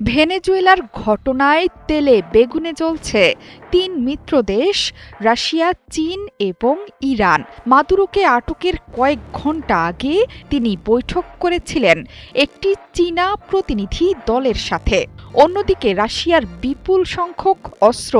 ভেনেজুয়েলার ঘটনায় তেলে বেগুনে জ্বলছে তিন মিত্র দেশ রাশিয়া, চীন এবং ইরান। মাদুরোকে আটকের কয়েক ঘণ্টা আগে তিনি বৈঠক করেছিলেন একটি চীনা প্রতিনিধি দলের সাথে। অন্যদিকে রাশিয়ার বিপুল সংখ্যক অস্ত্র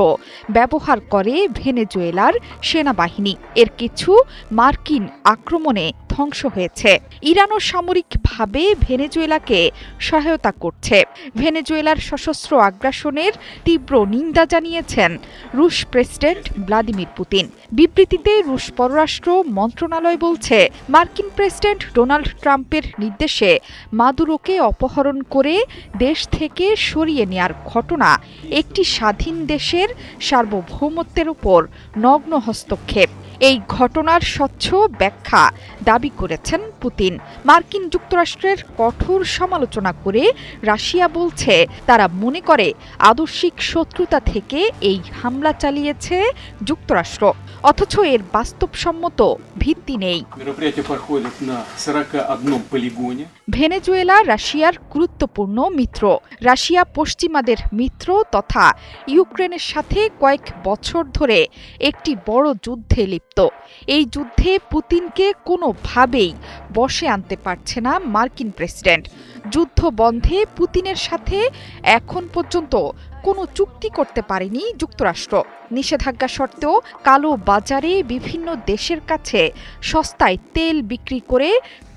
ব্যবহার করে ভেনেজুয়েলার সেনাবাহিনী। এর কিছু মার্কিন আক্রমণে ধ্বংস হয়েছে। ইরানও সামরিকভাবে ভেনেজুয়েলাকে সহায়তা করছে। ভেনেজুয়েলার সশস্ত্র আগ্রাসনের তীব্র নিন্দা জানিয়েছেন রুশ প্রেসিডেন্ট ভ্লাদিমির পুতিন। বিবৃতিতে রুশ পররাষ্ট্র মন্ত্রণালয় বলছে, মার্কিন প্রেসিডেন্ট ডোনাল্ড ট্রাম্পের নির্দেশে মাদুরোকে অপহরণ করে দেশ থেকে সরিয়ে নেয়ার ঘটনা একটি স্বাধীন দেশের সার্বভৌমত্বের উপর নগ্ন হস্তক্ষেপ। এই ঘটনার স্বচ্ছ ব্যাখ্যা দাবি করেছেন পুতিন। মার্কিন যুক্তরাষ্ট্রের কঠোর সমালোচনা করে রাশিয়া বলছে, তারা মনে করে আদর্শিক শত্রুতা থেকে এই হামলা চালিয়েছে যুক্তরাষ্ট্র, অথচ এর বাস্তবসম্মত ভিত্তি নেই। ভেনেজুয়েলা রাশিয়ার গুরুত্বপূর্ণ মিত্র। রাশিয়া পশ্চিমাদের মিত্র তথা ইউক্রেনের সাথে কয়েক বছর ধরে একটি বড় যুদ্ধে লিপ্ত। এই যুদ্ধে পুতিনকে কোনোভাবেই বশে আনতে পারছে না মার্কিন প্রেসিডেন্ট। যুদ্ধ বন্ধে পুতিনের সাথে এখন পর্যন্ত কোনো চুক্তি করতে পারেনি যুক্তরাষ্ট্র। নিষেধাজ্ঞা সত্ত্বেও কালো বাজারে বিভিন্ন দেশের কাছে সস্তায় তেল বিক্রি করে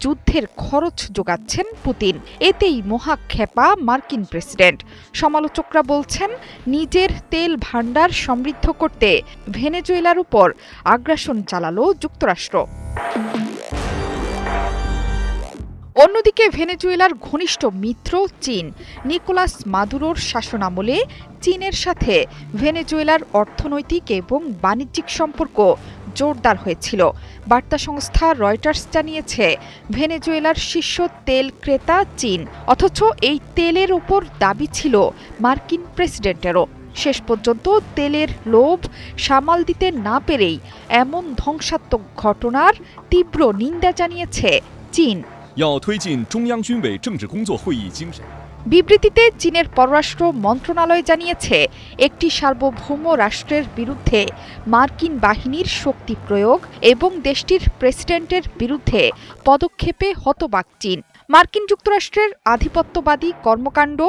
যুদ্ধের খরচ যোগাচ্ছেন পুতিন। এতেই মহাক্ষেপা মার্কিন প্রেসিডেন্ট। সমালোচকরা বলছেন, নিজের তেল ভাণ্ডার সমৃদ্ধ করতে ভেনেজুয়েলার উপর আগ্রাসন চালালো যুক্তরাষ্ট্র। অন্যদিকে ভেনেজুয়েলার ঘনিষ্ঠ মিত্র চীন। নিকোলাস মাদুরোর শাসনামলে চীনের সাথে ভেনেজুয়েলার অর্থনৈতিক এবং বাণিজ্যিক সম্পর্ক জোরদার হয়েছিল। বার্তা সংস্থা রয়টার্স জানিয়েছে, ভেনেজুয়েলার শীর্ষ তেল ক্রেতা চীন, অথচ এই তেলের ওপর দাবি ছিল মার্কিন প্রেসিডেন্টেরও। শেষ পর্যন্ত তেলের লোভ সামাল দিতে না পেরেই এমন ধ্বংসাত্মক ঘটনার তীব্র নিন্দা জানিয়েছে চীন। বিবৃতিতে চীনের পররাষ্ট্র মন্ত্রণালয় জানিয়েছে, একটি সার্বভৌম রাষ্ট্রের বিরুদ্ধে মার্কিন বাহিনীর শক্তি প্রয়োগ এবং দেশটির প্রেসিডেন্টের বিরুদ্ধে পদক্ষেপে হতবাক চীন। মার্কিন যুক্তরাষ্ট্রের আধিপত্যবাদী কর্মকাণ্ড,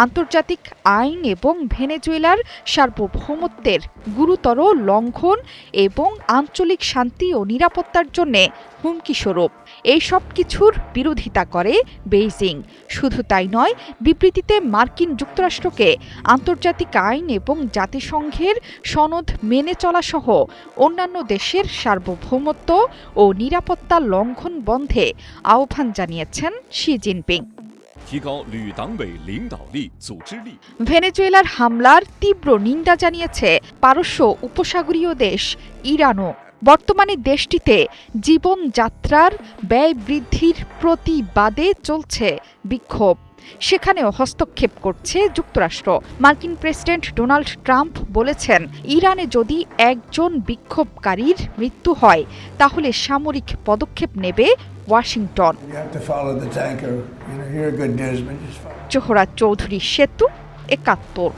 আন্তর্জাতিক আইন এবং ভেনেজুয়েলার সার্বভৌমত্বের গুরুতর লঙ্ঘন এবং আঞ্চলিক শান্তি ও নিরাপত্তার জন্য হুমকিস্বরূপ। এই সব কিছুর বিরোধিতা করে বেইজিং। শুধু তাই নয়, বিবৃতিতে মার্কিন যুক্তরাষ্ট্রকে আন্তর্জাতিক আইন এবং জাতিসংঘের সনদ মেনে চলা সহ অন্যান্য দেশের সার্বভৌমত্ব ও নিরাপত্তা লঙ্ঘন বন্ধে আহ্বান জানিয়েছেন শি জিনপিং। ভেনেজুয়েলার হামলার তীব্র নিন্দা জানিয়েছে পারস্য উপসাগরীয় দেশ ইরানও। বর্তমানে দেশটিতে জীবনযাত্রার ব্যয় বৃদ্ধির প্রতিবাদে চলছে বিক্ষোভ। সেখানেও হস্তক্ষেপ করছে যুক্তরাষ্ট্র। মার্কিন প্রেসিডেন্ট ডোনাল্ড ট্রাম্প বলেছেন, ইরানে যদি একজন বিক্ষোভকারীর মৃত্যু হয় তাহলে সামরিক পদক্ষেপ নেবে ওয়াশিংটন। জোহরা চৌধুরী সেতু, ৭১।